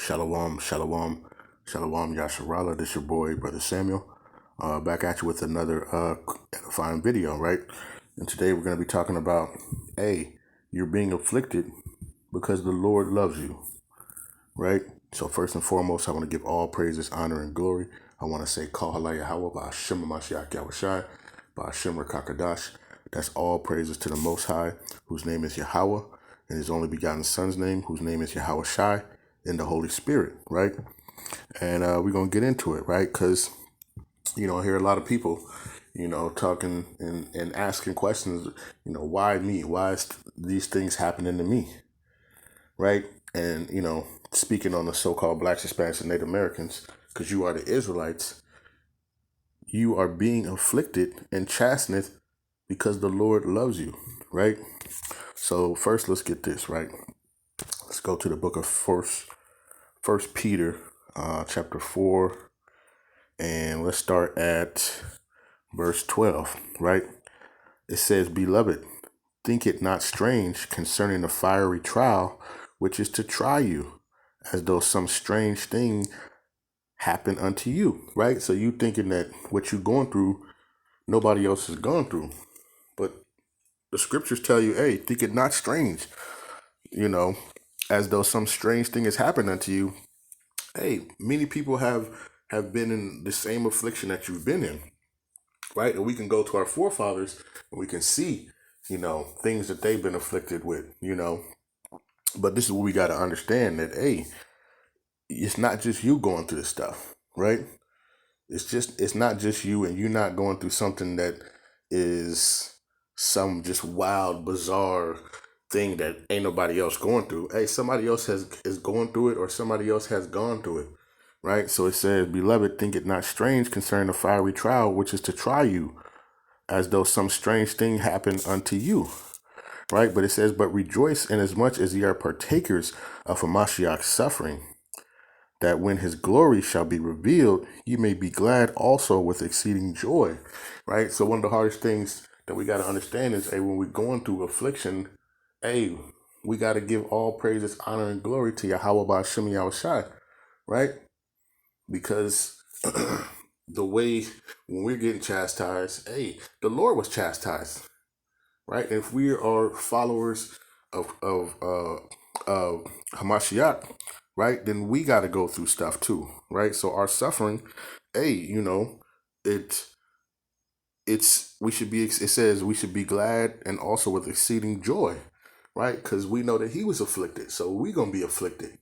Shalom, shalom, shalom, Yasharala. This your boy, Brother Samuel. Back at you with another edifying video, right? And today we're going to be talking about, you're being afflicted because the Lord loves you, right? So first and foremost, I want to give all praises, honor, and glory. I want to say, Kal Halaya Hawa, Ba'ashem Mashiach Yahushai, Ba'ashem Rakakadash. That's all praises to the Most High, whose name is Yahweh, and his only begotten Son's name, whose name is Yahushai, in the Holy Spirit, right? And we're going to get into it, right? Because, I hear a lot of people, talking and asking questions, why me? Why is these things happening to me, right? And, speaking on the so-called Blacks, Hispanics, and Native Americans, because you are the Israelites, you are being afflicted and chastened because the Lord loves you, right? So first, let's get this, right? Let's go to the book of First Peter, chapter 4, and let's start at verse 12, right? It says, "Beloved, think it not strange concerning the fiery trial, which is to try you, as though some strange thing happened unto you," right? So you thinking that what you're going through, nobody else has gone through. But the scriptures tell you, hey, think it not strange, as though some strange thing has happened unto you. Hey, many people have been in the same affliction that you've been in, right? And we can go to our forefathers and we can see, things that they've been afflicted with, But this is what we got to understand, that, hey, it's not just you going through this stuff, right? It's not just you, and you're not going through something that is some just wild, bizarre thing that ain't nobody else going through. Hey, somebody else is going through it, or somebody else has gone through it, right? So it says, "Beloved, think it not strange concerning the fiery trial, which is to try you, as though some strange thing happened unto you," right? But it says, "But rejoice inasmuch as ye are partakers of Hamashiach's suffering, that when his glory shall be revealed, you may be glad also with exceeding joy," right? So one of the hardest things that we got to understand is, hey, when we're going through affliction, hey, we got to give all praises, honor, and glory to Yahweh Ba'ashem Yahushai, right? Because the way when we're getting chastised, hey, the Lord was chastised, right? And if we are followers of Hamashiach, right, then we got to go through stuff too, right? So our suffering, hey, we should be. It says we should be glad and also with exceeding joy, right? Because we know that he was afflicted, so we gonna be afflicted,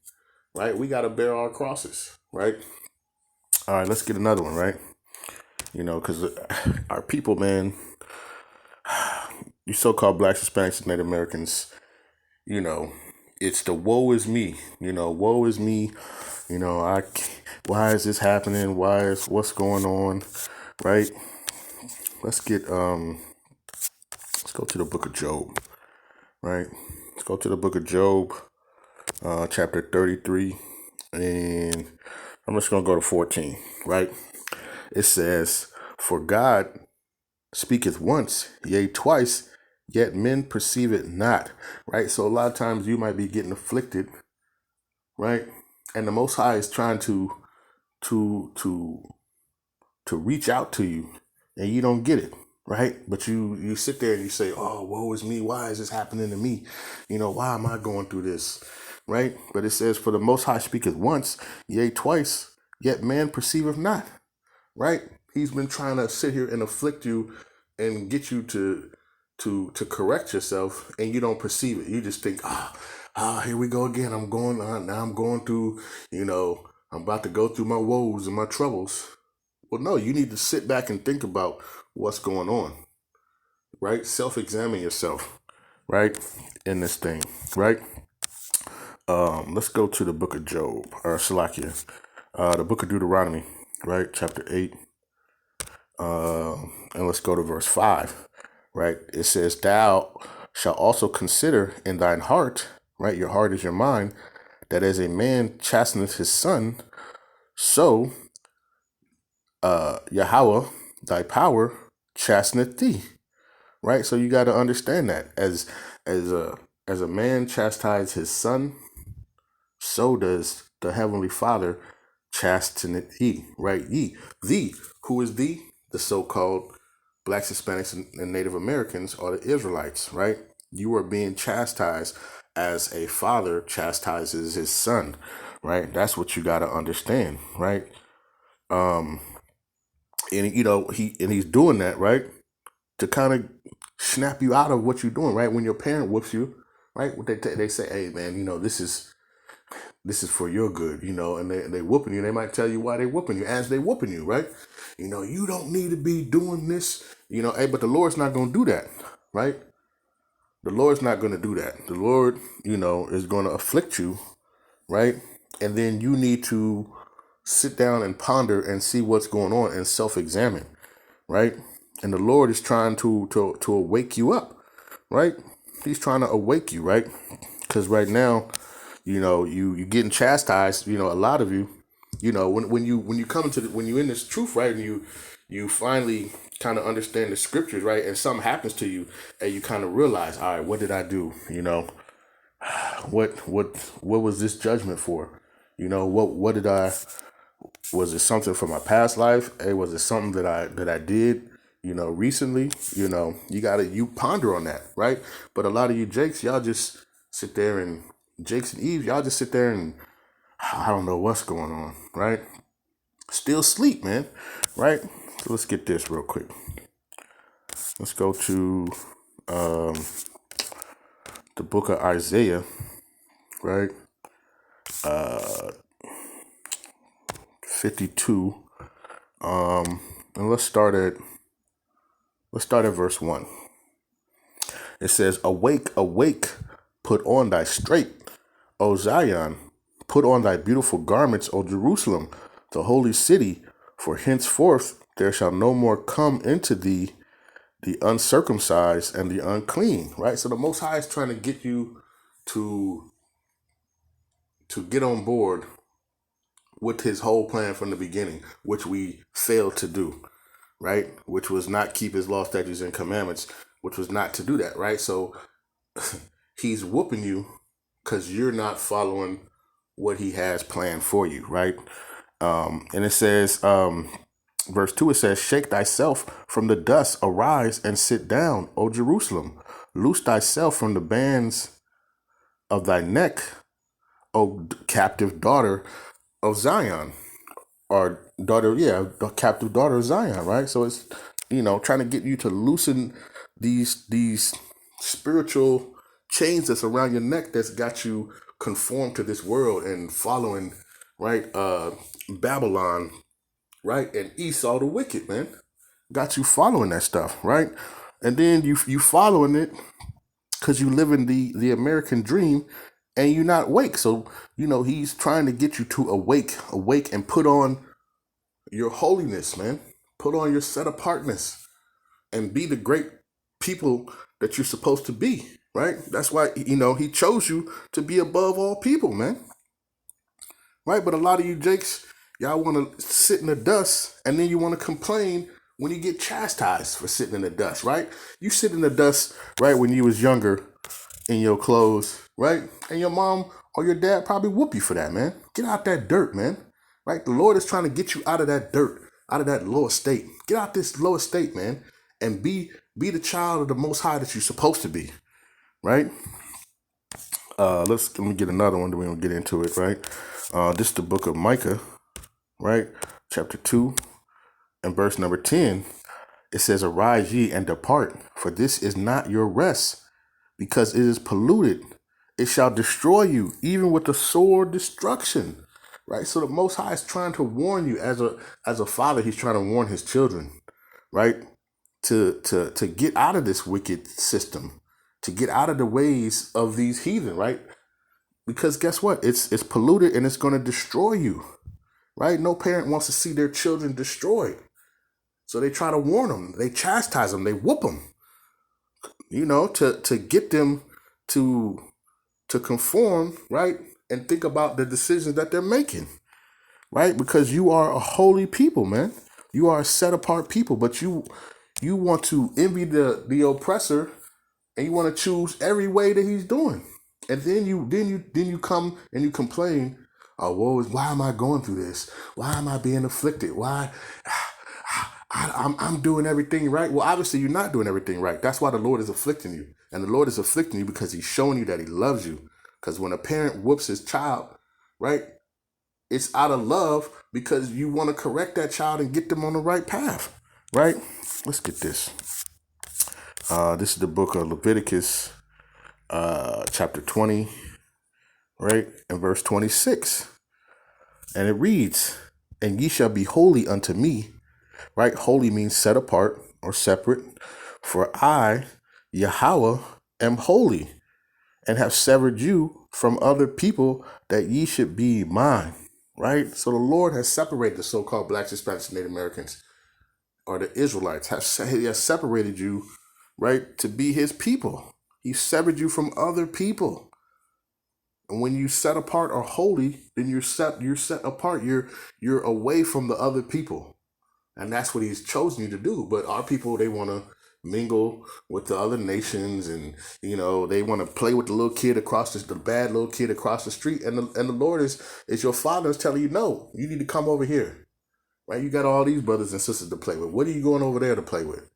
right? We got to bear our crosses, right? All right, let's get another one, right? Because our people, man, you so-called Blacks, Hispanics, and Native Americans, it's the woe is me, woe is me, why is this happening? What's going on, right? Let's go to the book of Job, right? Let's go to the book of Job, chapter 33, and I'm just going to go to 14, right? It says, "For God speaketh once, yea, twice, yet men perceive it not," right? So a lot of times you might be getting afflicted, right? And the Most High is trying to reach out to you, and you don't get it, right? But you sit there and you say, "Oh, woe is me. Why is this happening to me? Why am I going through this?" Right? But it says, "For the Most High speaketh once, yea, twice, yet man perceiveth not," right? He's been trying to sit here and afflict you and get you to correct yourself, and you don't perceive it. You just think, here we go again. I'm going through, I'm about to go through my woes and my troubles. Well, no, you need to sit back and think about what's going on, right? Self-examine yourself, right, in this thing, right? Let's go to the book of Job, or Salakia, the book of Deuteronomy, right, chapter 8, and let's go to verse 5, right? It says, "Thou shalt also consider in thine heart," right? Your heart is your mind, "that as a man chasteneth his son, so Yahweh, thy power, chasteneth thee," right? So you got to understand that as a man chastises his son, so does the Heavenly Father chasteneth ye, right? Ye, thee, who is thee? The so-called Blacks, Hispanics, and Native Americans are the Israelites, right? You are being chastised as a father chastises his son, right? That's what you got to understand, right? And he's doing that, right, to kind of snap you out of what you're doing, right? When your parent whoops you, right? They say, hey man, this is for your good, and they whooping you. They might tell you why they whooping you as they whooping you, right? You don't need to be doing this, hey, but the Lord's not going to do that, right? The Lord's not going to do that. The Lord, is going to afflict you, right? And then you need to sit down and ponder and see what's going on and self-examine, right? And the Lord is trying to awake you up, right? He's trying to awake you, right? Because right now, you getting chastised. A lot of you, when you come into when you're in this truth, right, and you finally kind of understand the scriptures, right, and something happens to you, and you kind of realize, all right, what did I do? What was this judgment for? What did I? Was it something from my past life? Hey, was it something that I did? Recently. You ponder on that, right? But a lot of you Jakes, y'all just sit there and Jakes and Eve, y'all just sit there and I don't know what's going on, right? Still sleep, man, right? So let's get this real quick. Let's go to the book of Isaiah, right? 52. And let's start at verse 1. It says, awake, awake, put on thy straight, O Zion, put on thy beautiful garments, O Jerusalem, the holy city, for henceforth there shall no more come into thee the uncircumcised and the unclean, right? So the Most High is trying to get you to get on board with his whole plan from the beginning, which we failed to do, right? Which was not keep his law, statutes, and commandments, which was not to do that, right? So he's whooping you because you're not following what he has planned for you, right? And it says, verse 2, it says, shake thyself from the dust, arise and sit down, O Jerusalem. Loose thyself from the bands of thy neck, O captive daughter of Zion. Or daughter, the captive daughter of Zion, right? So it's, trying to get you to loosen these spiritual chains that's around your neck that's got you conformed to this world and following, right, Babylon, right, and Esau the wicked, man. Got you following that stuff, right? And then you following it because you live in the American dream and you're not awake. So, he's trying to get you to awake and put on your holiness, man. Put on your set apartness and be the great people that you're supposed to be, right? That's why, he chose you to be above all people, man. Right? But a lot of you Jakes, y'all want to sit in the dust and then you want to complain when you get chastised for sitting in the dust, right? You sit in the dust, right, when you was younger in your clothes, right? And your mom or your dad probably whoop you for that, man. Get out that dirt, man. Right? The Lord is trying to get you out of that dirt, out of that low estate. Get out this low estate, man, and be the child of the Most High that you're supposed to be, right? Let me get another one, then we're going to get into it, right? This is the book of Micah, right? Chapter 2 and verse number 10. It says, arise ye and depart, for this is not your rest, because it is polluted. It shall destroy you, even with the sword destruction. Right? So the Most High is trying to warn you as a father. He's trying to warn his children, right? To get out of this wicked system, to get out of the ways of these heathen, right? Because guess what? It's polluted and it's going to destroy you, right? No parent wants to see their children destroyed. So they try to warn them. They chastise them. They whoop them, to get them to conform, right? And think about the decisions that they're making, right? Because you are a holy people, man. You are a set apart people, but you want to envy the oppressor and you want to choose every way that he's doing. And then you come and you complain Why am I going through this? Why am I being afflicted? Why? I'm doing everything right. Well, obviously you're not doing everything right. That's why the Lord is afflicting you. And the Lord is afflicting you because he's showing you that he loves you. Because when a parent whoops his child, right, it's out of love because you want to correct that child and get them on the right path, right? Let's get this. This is the book of Leviticus, chapter 20, right, and verse 26. And it reads, "And ye shall be holy unto me," right? Holy means set apart or separate. "For I, Yahweh, am holy, and have severed you from other people that ye should be mine." Right? So the Lord has separated the so-called Blacks, Hispanics, and Native Americans, or the Israelites. He has separated you, right, to be his people. He severed you from other people. And when you set apart or holy, then you're set apart. You're away from the other people. And that's what he's chosen you to do. But our people, they want to mingle with the other nations, and they want to play with the little kid across the bad little kid across the street. And the Lord is your Father is telling you, no, you need to come over here. Right? You got all these brothers and sisters to play with. What are you going over there to play with?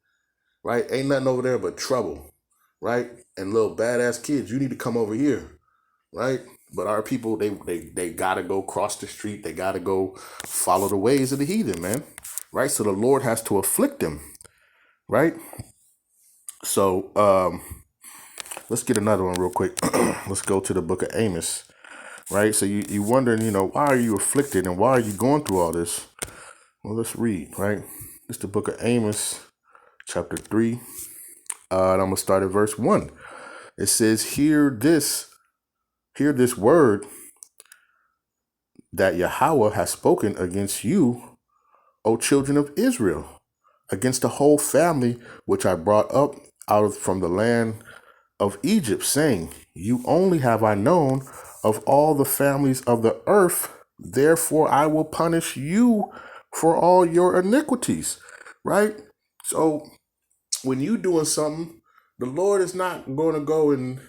Right? Ain't nothing over there but trouble. Right? And little badass kids, you need to come over here. Right? But our people, they gotta go cross the street. They gotta go follow the ways of the heathen, man. Right? So the Lord has to afflict them. Right? So let's get another one real quick. Let's go to the book of Amos. Right? So you wondering, why are you afflicted and why are you going through all this? Well, let's read, right? It's the book of Amos, chapter 3. And I'm gonna start at verse 1. It says, Hear this word that Yahweh has spoken against you, O children of Israel, against the whole family which I brought up from the land of Egypt, saying, You only have I known of all the families of the earth, therefore I will punish you for all your iniquities. Right? So when you doing something, the Lord is not going to go and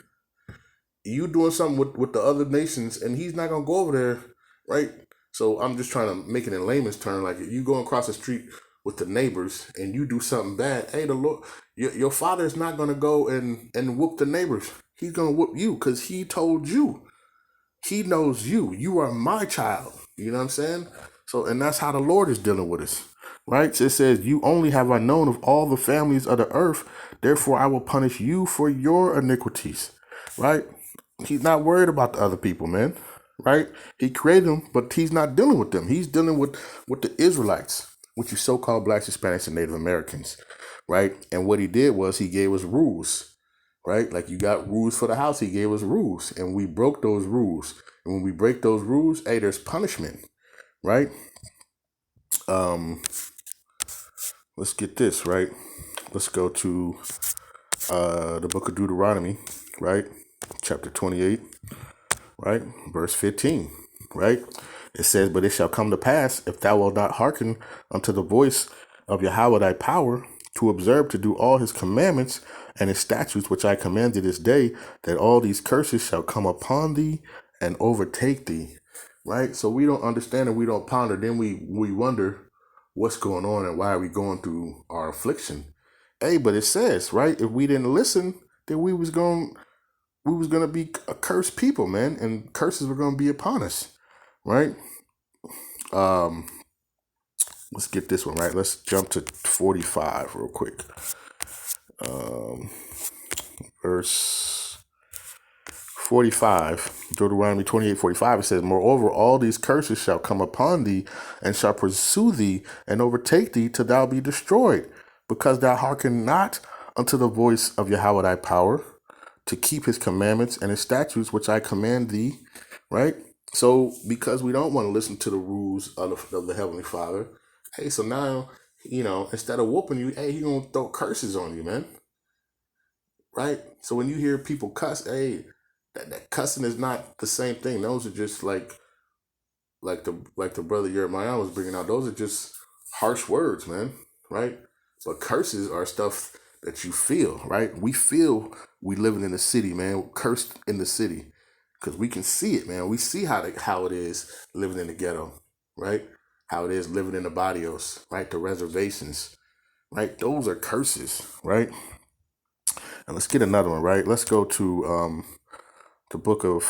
you doing something with the other nations, and he's not going to go over there, right? So I'm just trying to make it in layman's term. Like if you go across the street with the neighbors and you do something bad, hey, the Lord, your Father is not going to go and whoop the neighbors. He's going to whoop you because he told you. He knows you. You are my child. You know what I'm saying? So, and that's how the Lord is dealing with us, right? So it says, You only have I known of all the families of the earth, therefore I will punish you for your iniquities, right? He's not worried about the other people, man, right? He created them, but he's not dealing with them. He's dealing with the Israelites, which you so-called Blacks, Hispanics, and Native Americans, right? And what he did was he gave us rules. Right? Like you got rules for the house. He gave us rules and we broke those rules. And when we break those rules, hey, there's punishment. Right? Let's get this, right? Let's go to the book of Deuteronomy, right? Chapter 28, right? Verse 15, right? It says, But it shall come to pass, if thou wilt not hearken unto the voice of Yahweh thy power, to observe to do all his commandments and his statutes which I command thee this day, that all these curses shall come upon thee and overtake thee. Right? So we don't understand and we don't ponder. Then we wonder what's going on and why are we going through our affliction. Hey, but it says, right, if we didn't listen, then we was going to be a cursed people, man, and curses were going to be upon us. Right? Let's get this one, right? Let's jump to 45 real quick. Verse 45, Deuteronomy 28:45, it says, Moreover, all these curses shall come upon thee, and shall pursue thee, and overtake thee, till thou be destroyed, because thou hearken not unto the voice of Yahweh thy power, to keep his commandments and his statutes, which I command thee. Right? So, because we don't want to listen to the rules of the Heavenly Father, hey, so now, instead of whooping you, hey, he's going to throw curses on you, man. Right? So when you hear people cuss, hey, that cussing is not the same thing. Those are just like the brother Jeremiah was bringing out. Those are just harsh words, man. Right? But curses are stuff that you feel, right? We feel we living in the city, man. We're cursed in the city. because we can see it, man. We see how it is living in the ghetto, right? How it is living in the barrios, right? The reservations, right? Those are curses, right? And let's get another one, right? Let's go to the book of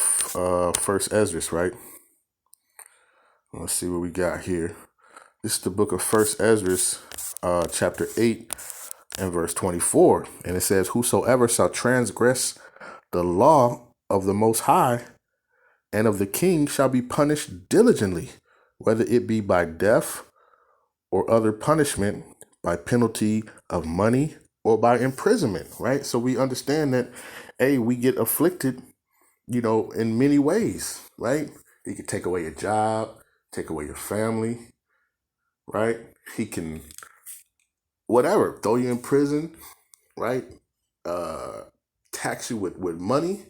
First Ezra, right? Let's see what we got here. This is the book of First Ezra, chapter 8 and verse 24. And it says, whosoever shall transgress the law of the Most High and of the king shall be punished diligently, whether it be by death or other punishment, by penalty of money or by imprisonment, right? So we understand that, hey, we get afflicted, in many ways, right? He can take away your job, take away your family, right? He can, whatever, throw you in prison, right? Tax you with money,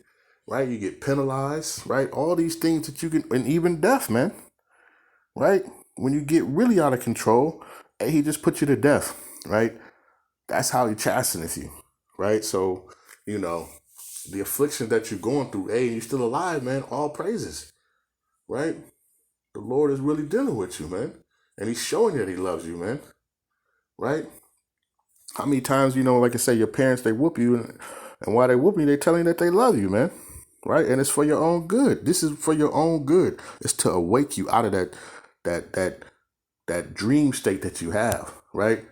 right? You get penalized, right? All these things that you can, and even death, man, right? When you get really out of control, hey, he just put you to death, right? That's how he chastens you, right? So, the affliction that you're going through, hey, you're still alive, man, all praises, right? The Lord is really dealing with you, man. And he's showing you that he loves you, man, right? How many times, like I say, your parents, they whoop you, and while they whoop you, they telling you that they love you, man, right? And it's for your own good. This is for your own good. It's to awake you out of that dream state that you have, right?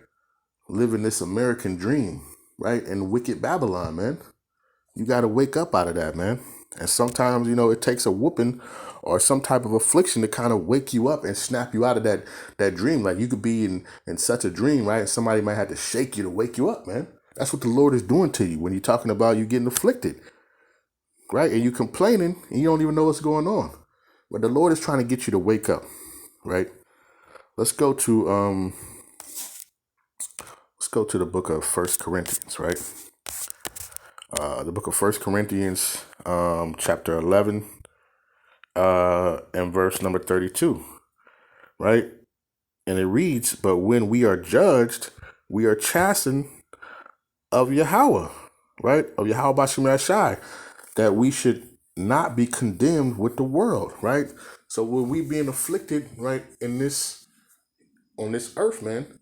Living this American dream, right? In wicked Babylon, man. You got to wake up out of that, man. And sometimes, it takes a whooping or some type of affliction to kind of wake you up and snap you out of that dream. Like you could be in such a dream, right? Somebody might have to shake you to wake you up, man. That's what the Lord is doing to you when you're talking about you getting afflicted, right? And you complaining and you don't even know what's going on. But the Lord is trying to get you to wake up, right? Let's go to the book of First Corinthians, right? The book of First Corinthians, chapter 11, and verse number 32, right? And it reads, but when we are judged, we are chastened of Yahweh, right? Of Yahweh Bashim Yashai, that we should not be condemned with the world, right? So when we being afflicted, right, on this earth, man,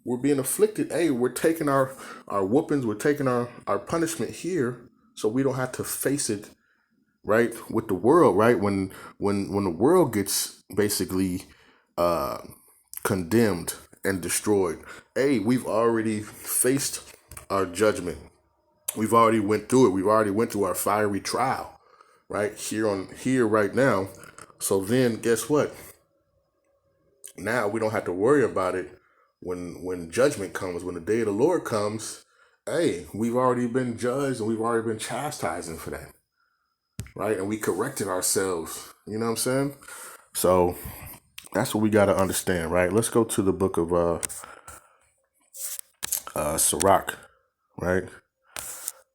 we're being afflicted. Hey, we're taking our whoopings, we're taking our punishment here, so we don't have to face it, right, with the world, right? When the world gets basically condemned and destroyed, hey, we've already faced our judgment. We've already went through it. We've already went through our fiery trial, right? Here right now. So then guess what? Now we don't have to worry about it when judgment comes, when the day of the Lord comes. Hey, we've already been judged and we've already been chastising for that, right? And we corrected ourselves. You know what I'm saying? So that's what we got to understand, right? Let's go to the book of Sirach, right?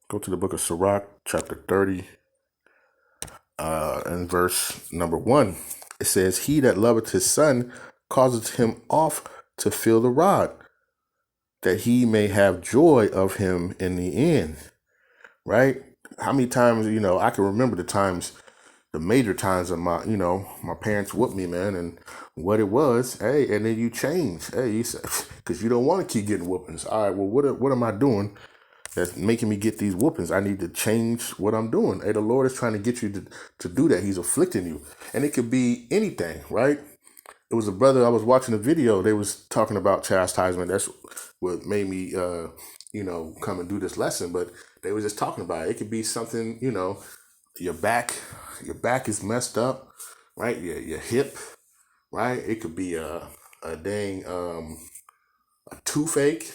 Go to the book of Sirach, chapter 30, and verse number 1. It says, he that loveth his son causeth him oft to feel the rod, that he may have joy of him in the end, right? How many times, I can remember the major times of my parents whooped me, man, and what it was, hey, and then you change, hey, you say, because you don't want to keep getting whoopings. All right, well, what am I doing that's making me get these whoopings? I need to change what I'm doing. Hey, the Lord is trying to get you to do that. He's afflicting you, and it could be anything, right? It was a brother, I was watching a video, they was talking about chastisement. That's what made me, come and do this lesson, but they was just talking about it. It could be something, your back is messed up, right? Your hip, right? It could be a dang a toothache.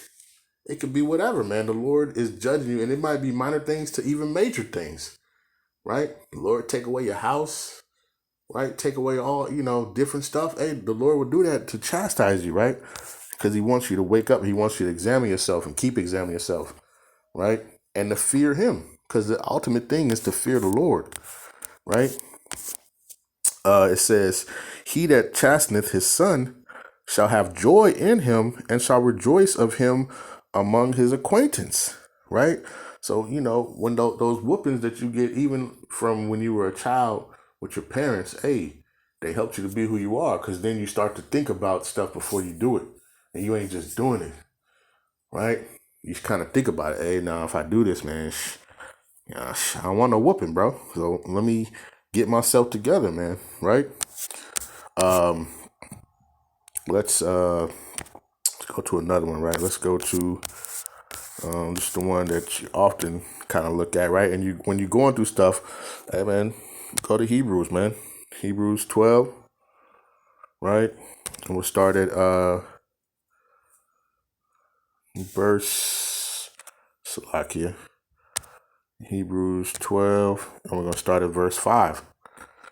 It could be whatever, man. The Lord is judging you, and it might be minor things to even major things, right? The Lord take away your house, right? Take away all, different stuff. Hey, the Lord will do that to chastise you, right? Because he wants you to wake up. He wants you to examine yourself and keep examining yourself, right? And to fear him, because the ultimate thing is to fear the Lord, right? It says, he that chasteneth his son shall have joy in him and shall rejoice of him among his acquaintance, right? So, when those whoopings that you get, even from when you were a child with your parents, hey, they helped you to be who you are, because then you start to think about stuff before you do it. And you ain't just doing it, right? You kind of think about it. Hey, now if I do this, man, I don't want no whooping, bro. So let me get myself together, man, right? Let's go to another one, right? Let's go to just the one that you often kind of look at, right? And when you're going through stuff, hey, man, go to Hebrews, man. Hebrews 12, right? And we'll start at verse Salakia. Hebrews 12, and we're going to start at verse 5,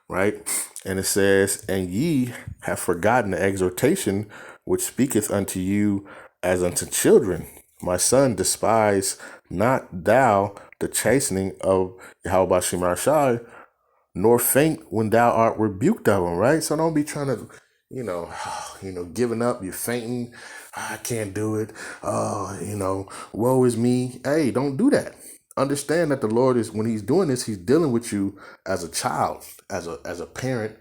right? And it says, "And ye have forgotten the exhortation which speaketh unto you as unto children. My son, despise not thou the chastening of Yahweh Shemar Shai, nor faint when thou art rebuked of him," right? So don't be trying to, giving up, you're fainting. I can't do it. Woe is me. Hey, don't do that. Understand that the Lord is, when he's doing this, he's dealing with you as a child, as a parent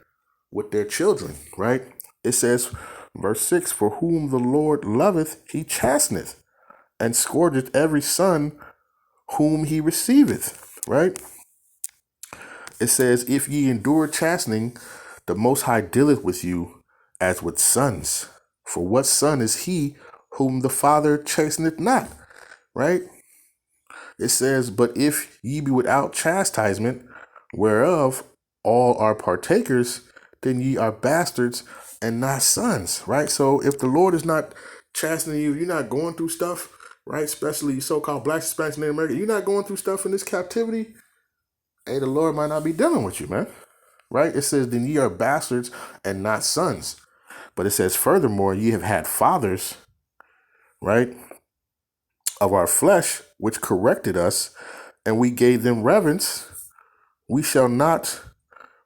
with their children, right? It says, verse 6, "For whom the Lord loveth, he chasteneth, and scourgeth every son whom he receiveth," right? It says, "If ye endure chastening, the Most High dealeth with you as with sons. For what son is he whom the Father chasteneth not?" Right? It says, "But if ye be without chastisement, whereof all are partakers, then ye are bastards and not sons." Right? So if the Lord is not chastening you, you're not going through stuff, right? Especially so-called Black, Hispanics, Native American, you're not going through stuff in this captivity. Hey, the Lord might not be dealing with you, man. Right? It says, "Then ye are bastards and not sons." But it says, "Furthermore, ye have had fathers," right, "of our flesh, which corrected us, and we gave them reverence. We shall not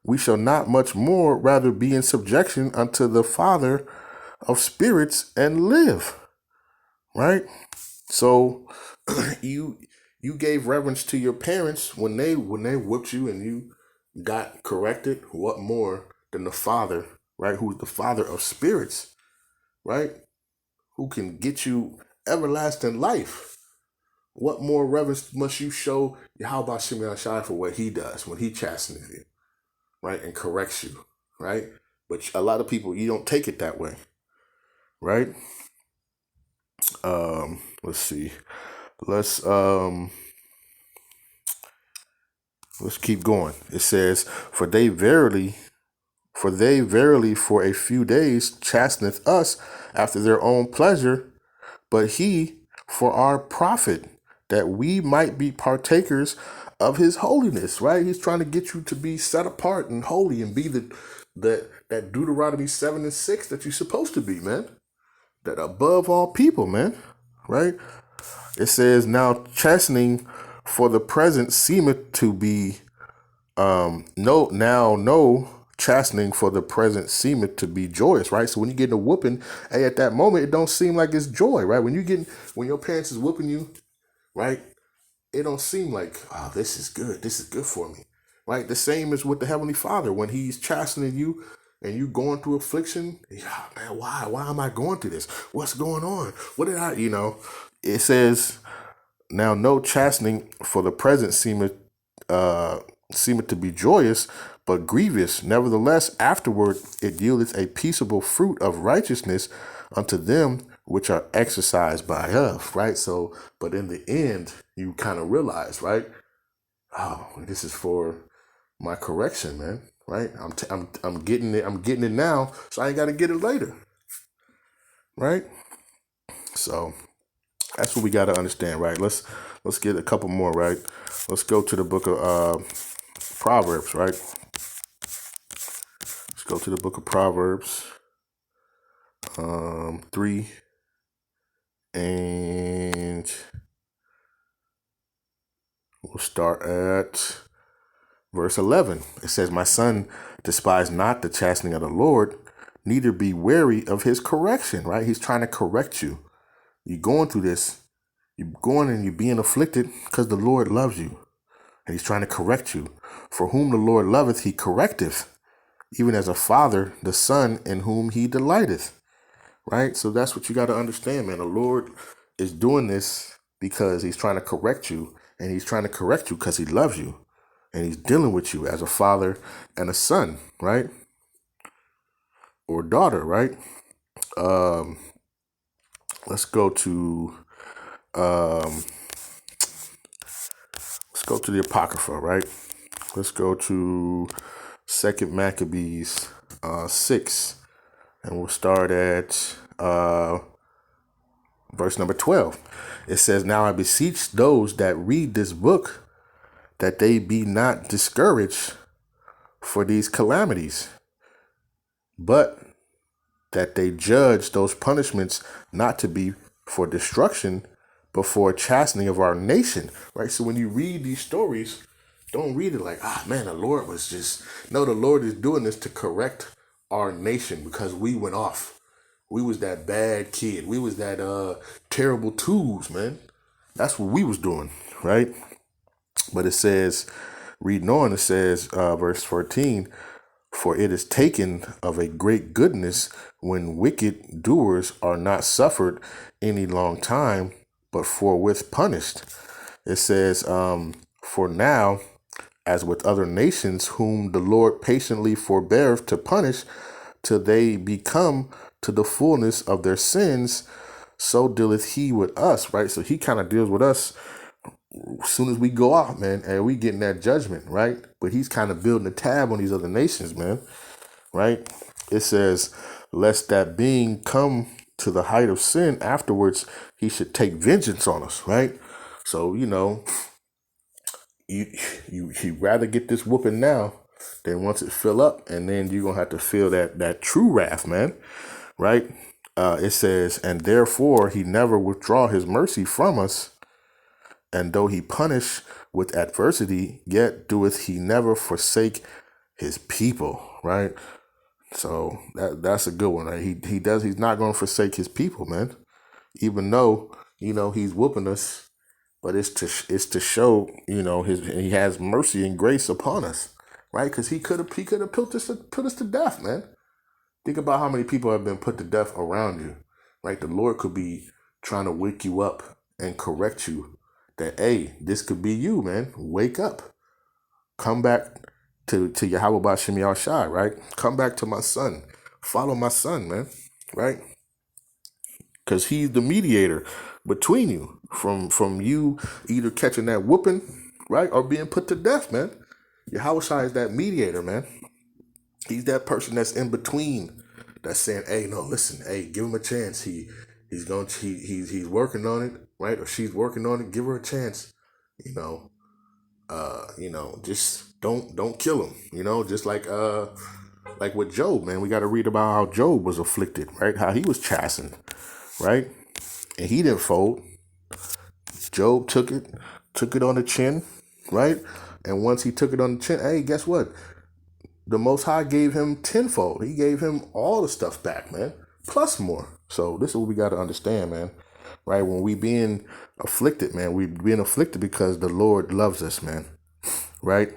much more rather be in subjection unto the Father of spirits and live." Right? So you gave reverence to your parents when they whipped you and you got corrected. What more than the Father, right? Who's the Father of spirits, right? Who can get you everlasting life. What more reverence must you show Yahweh Shimei Shai for what he does when he chastens you, right? And corrects you, right? But a lot of people, you don't take it that way, right? Let's see. Let's keep going. It says, For they verily for a few days chasteneth us after their own pleasure, but he for our profit, that we might be partakers of his holiness," right? He's trying to get you to be set apart and holy and be that Deuteronomy 7:6 that you're supposed to be, man. That above all people, man, right? It says, "Now chastening for the present seemeth to be no chastening for the present seemeth to be joyous," right? So when you get a whooping, hey, at that moment it don't seem like it's joy, right? When your parents is whooping you, right? It don't seem like, oh, this is good for me, right? The same as with the Heavenly Father when he's chastening you and you going through affliction. Yeah, man, why am I going through this? What's going on? What did I, it says, "Now no chastening for the present seemeth to be joyous, but grievous. Nevertheless, afterward it yieldeth a peaceable fruit of righteousness unto them which are exercised by us," right? So, but in the end, you kind of realize, right? Oh, this is for my correction, man. Right? I'm getting it. I'm getting it now, so I ain't got to get it later. Right? So that's what we got to understand, right? Let's get a couple more, right? Let's go to the book of Proverbs, right? Let's go to the book of Proverbs 3, and we'll start at verse 11. It says, "My son, despise not the chastening of the Lord, neither be weary of his correction," right? He's trying to correct you. You're going through this. You're going and you're being afflicted because the Lord loves you and he's trying to correct you. For whom the Lord loveth, he correcteth, even as a father, the son in whom he delighteth. Right? So that's what you got to understand, man. The Lord is doing this because he's trying to correct you, and he's trying to correct you because he loves you, and he's dealing with you as a father and a son, right? Or daughter, right? Um, let's go to the Apocrypha, right? Let's go to Second Maccabees 6, and we'll start at verse number 12. It says, "Now I beseech those that read this book that they be not discouraged for these calamities, but that they judge those punishments not to be for destruction, but for a chastening of our nation." Right? So when you read these stories, don't read it like, man, the Lord was just, no, the Lord is doing this to correct our nation because we went off. We was that bad kid. We was that terrible twos, man. That's what we was doing, right? But it says, reading on, it says, verse 14, "For it is taken of a great goodness when wicked doers are not suffered any long time, but forthwith punished." It says, "For now, as with other nations whom the Lord patiently forbeareth to punish till they become to the fullness of their sins, so dealeth he with us," right? So he kind of deals with us as soon as we go out, man, and we getting that judgment, right? But he's kind of building a tab on these other nations, man, right? It says, "Lest that being come to the height of sin, afterwards he should take vengeance on us," right? So, you rather get this whooping now than once it fill up, and then you're gonna have to feel that true wrath, man, right? It says, "And therefore he never withdraw his mercy from us, and though he punish with adversity, yet doeth he never forsake his people," right? So that's a good one, right? He's not going to forsake his people, man. Even though, he's whooping us, but it's to show, he has mercy and grace upon us, right? Because he could have put us to death, man. Think about how many people have been put to death around you, right? The Lord could be trying to wake you up and correct you that, hey, this could be you, man. Wake up. Come back to Yahweh Ba'Shem Yahushai, right? Come back to my son. Follow my son, man, right? Because he's the mediator between you from you either catching that whooping, right, or being put to death, man. Yahushai is that mediator, man. He's that person that's in between, that's saying, "Hey, no, listen, hey, give him a chance. He's working on it, right? Or she's working on it. Give her a chance, you know. Just don't kill him, just like with Job, man. We got to read about how Job was afflicted, right? How he was chastened, right? And he didn't fold. Job took it on the chin, right? And once he took it on the chin, hey, guess what? The Most High gave him tenfold. He gave him all the stuff back, man, plus more. So this is what we got to understand, man, right? When we being afflicted, man, we being afflicted because the Lord loves us, man, right?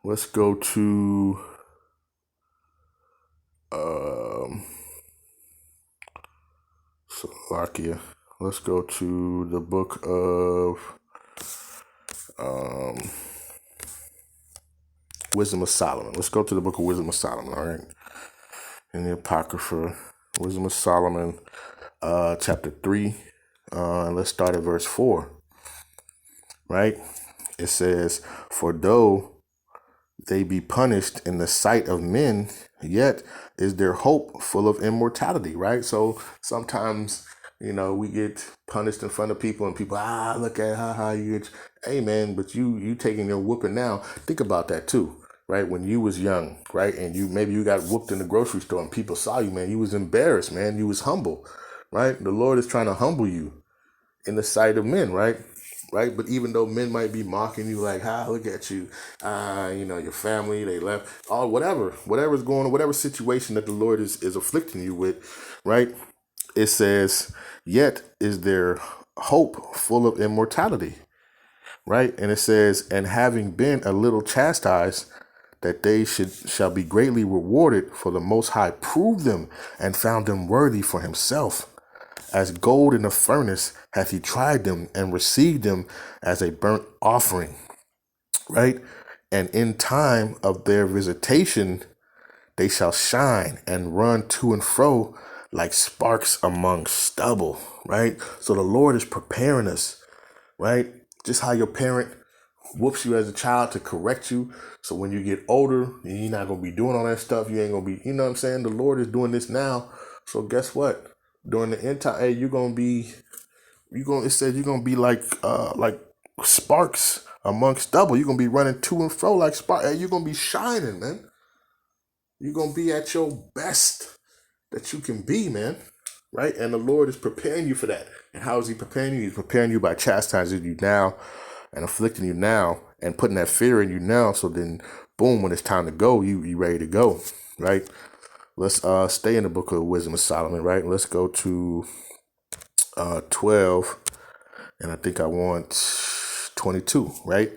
Let's go to Slovakia. Let's go to the book of Wisdom of Solomon. Let's go to the book of Wisdom of Solomon, all right? In the Apocrypha, Wisdom of Solomon, chapter 3. Let's start at verse 4, right? It says, "For though they be punished in the sight of men, yet is their hope full of immortality," right? So sometimes, we get punished in front of people and people, look at how you get, hey man, but you taking your whooping now. Think about that too, right? When you was young, right? And maybe you got whooped in the grocery store and people saw you, man, you was embarrassed, man. You was humble, right? The Lord is trying to humble you in the sight of men, right? Right? But even though men might be mocking you, like, look at you, your family, they left, whatever's going on, whatever situation that the Lord is afflicting you with, right? it says, yet is their hope full of immortality, right? And it says, and having been a little chastised, that they shall be greatly rewarded, for the Most High proved them and found them worthy for himself. As gold in the furnace hath he tried them and received them as a burnt offering, right? And in time of their visitation, they shall shine and run to and fro like sparks among stubble, right? So the Lord is preparing us, right? Just how your parent whoops you as a child to correct you. So when you get older, you're not going to be doing all that stuff. You ain't going to be, you know what I'm saying? The Lord is doing this now. So guess what? During the end time, hey, it says you're going to be like sparks amongst stubble. You're going to be running to and fro like sparks. Hey, you're going to be shining, man. You're going to be at your best that you can be, man. Right? And the Lord is preparing you for that. And how is he preparing you? He's preparing you by chastising you now and afflicting you now and putting that fear in you now. So then, boom, when it's time to go, you ready to go, right? Let's stay in the book of Wisdom of Solomon, right? Let's go to 12, and I think I want 22, right?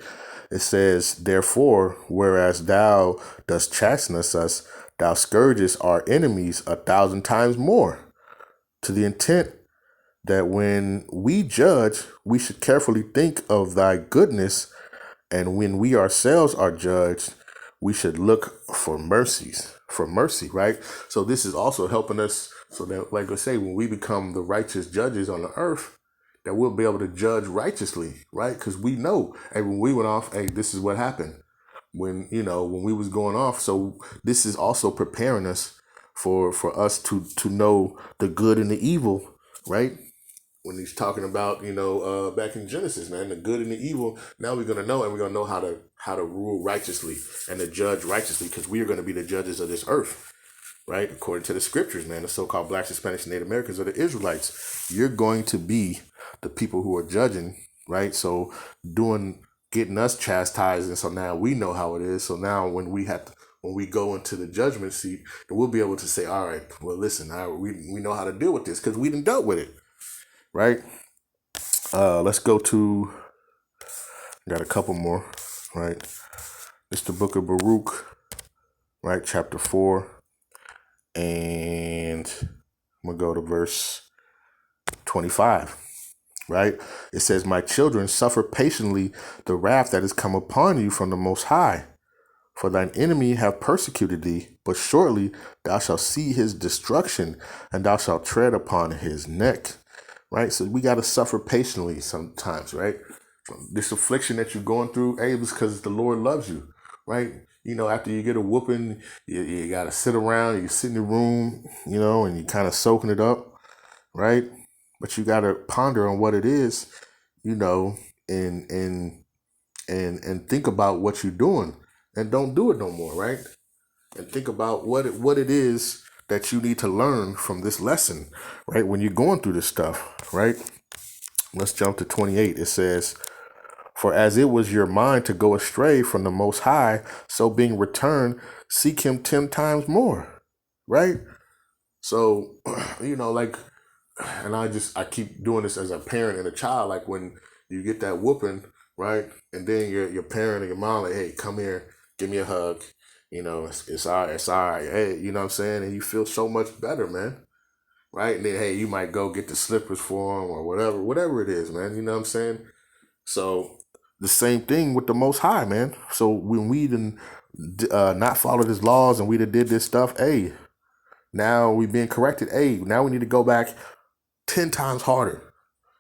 It says, therefore, whereas thou dost chasten us, thou scourgest our enemies 1,000 times more, to the intent that when we judge, we should carefully think of thy goodness, and when we ourselves are judged, we should look for mercy, right? So this is also helping us so that, like I say, when we become the righteous judges on the earth, that we'll be able to judge righteously, right? Because we know, hey, when we went off, hey, this is what happened. When we was going off. So this is also preparing us for us to know the good and the evil, right? When he's talking about, back in Genesis, man, the good and the evil, now we're going to know, and we're going to know how to rule righteously and to judge righteously, because we are going to be the judges of this earth, right? According to the scriptures, man, the so-called blacks, Hispanics, and Native Americans are the Israelites. You're going to be the people who are judging, right? So getting us chastised, and so now we know how it is. So now when we go into the judgment seat, we'll be able to say, all right, well, listen, we know how to deal with this because we done dealt with it. Right. Let's go to, got a couple more, right? It's the book of Baruch, right? Chapter 4. And I'm going to go to verse 25, right? It says, my children, suffer patiently the wrath that is come upon you from the Most High. For thine enemy have persecuted thee, but shortly thou shalt see his destruction, and thou shalt tread upon his neck. Right? So we got to suffer patiently sometimes, right? This affliction that you're going through, hey, it's because the Lord loves you, right? After you get a whooping, you got to sit around, you sit in the room, and you kind of soaking it up, right? But you got to ponder on what it is, and think about what you're doing, and don't do it no more, right? And think about what it is that you need to learn from this lesson, right? When you're going through this stuff, right? Let's jump to 28. It says, for as it was your mind to go astray from the Most High, so being returned, seek him 10 times more, right? So, and I keep doing this as a parent and a child, like when you get that whooping, right? And then your parent and your mom, like, hey, come here, give me a hug. It's all right. Hey, you know what I'm saying? And you feel so much better, man. Right? And then, hey, you might go get the slippers for them or whatever it is, man. You know what I'm saying? So the same thing with the Most High, man. So when we not followed his laws and we did this stuff, hey, now we being corrected. Hey, now we need to go back 10 times harder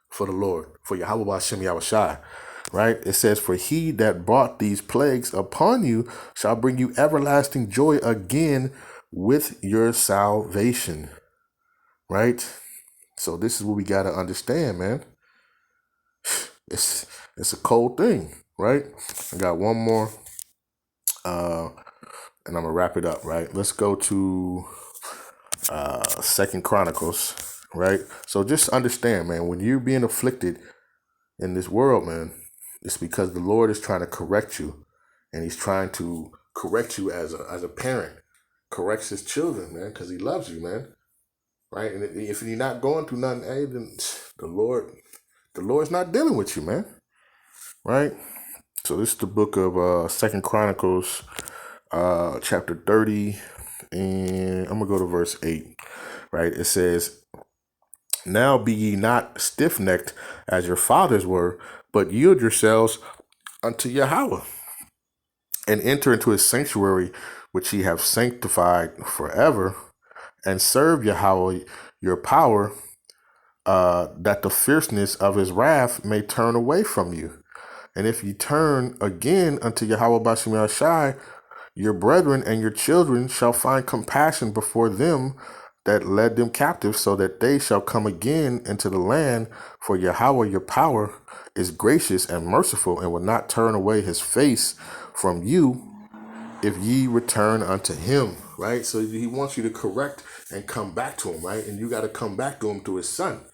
for the Lord, for Yahweh Hashem Yahushai. Right? It says, for he that brought these plagues upon you shall bring you everlasting joy again with your salvation. Right? So this is what we got to understand, man. It's a cold thing, right? I got one more, and I'm going to wrap it up, right? Let's go to 2 Chronicles, right? So just understand, man, when you're being afflicted in this world, man, it's because the Lord is trying to correct you, and he's trying to correct you as a parent corrects his children, man, because he loves you, man. right? And if you're not going through nothing, hey, then the Lord's not dealing with you, man, right? So this is the book of Second Chronicles, chapter 30, and I'm gonna go to verse 8, right? It says, "Now be ye not stiff-necked as your fathers were, but yield yourselves unto Yahweh, and enter into his sanctuary, which he hath sanctified forever, and serve Yahweh your power, that the fierceness of his wrath may turn away from you. And if ye turn again unto Yahweh Bashem Yahshai, your brethren and your children shall find compassion before them that led them captive, so that they shall come again into the land. For Yahweh your power is gracious and merciful, and will not turn away his face from you, if ye return unto him," right? So he wants you to correct and come back to him, right? And you got to come back to him through his son,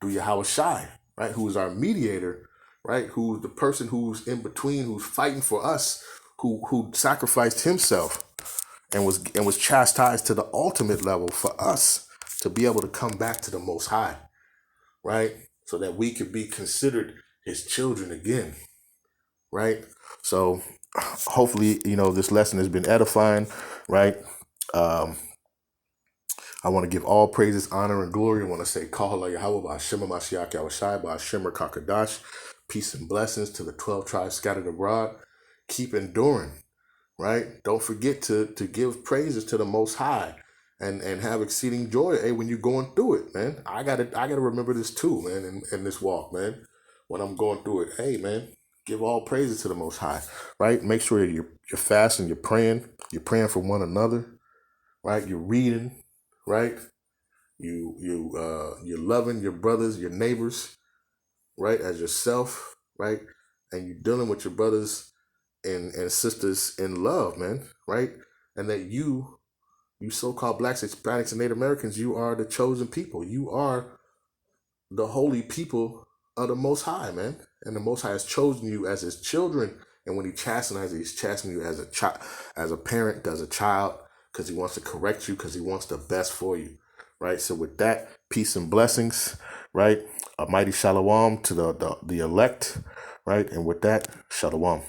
through Yahweh Shai, right? Who is our mediator, right? Who's the person who's in between, who's fighting for us, who sacrificed himself and was chastised to the ultimate level for us to be able to come back to the Most High, right? So that we could be considered his children again, right? So hopefully, this lesson has been edifying, right? I want to give all praises, honor, and glory. I want to say, Kahala Yahweh, Ba'ashema Mashiach Yahushai, Ba'ashema Kakadash, peace and blessings to the 12 tribes scattered abroad. Keep enduring, right? Don't forget to give praises to the Most High and have exceeding joy, hey, when you're going through it, man. I gotta remember this too, man, in this walk, man. When I'm going through it, hey, man, give all praises to the Most High, right? Make sure you're fasting, you're praying for one another, right? You're reading, right? You're loving your brothers, your neighbors, right, as yourself, right? And you're dealing with your brothers and sisters in love, man, right? And that you so-called blacks, Hispanics, and Native Americans, you are the chosen people. You are the holy people of the Most High, man. And the Most High has chosen you as his children. And when he chastises, he's chastening you as a parent does a child, because he wants to correct you, because he wants the best for you, right? So with that, peace and blessings, right? A mighty shalom to the elect, right? And with that, shalom.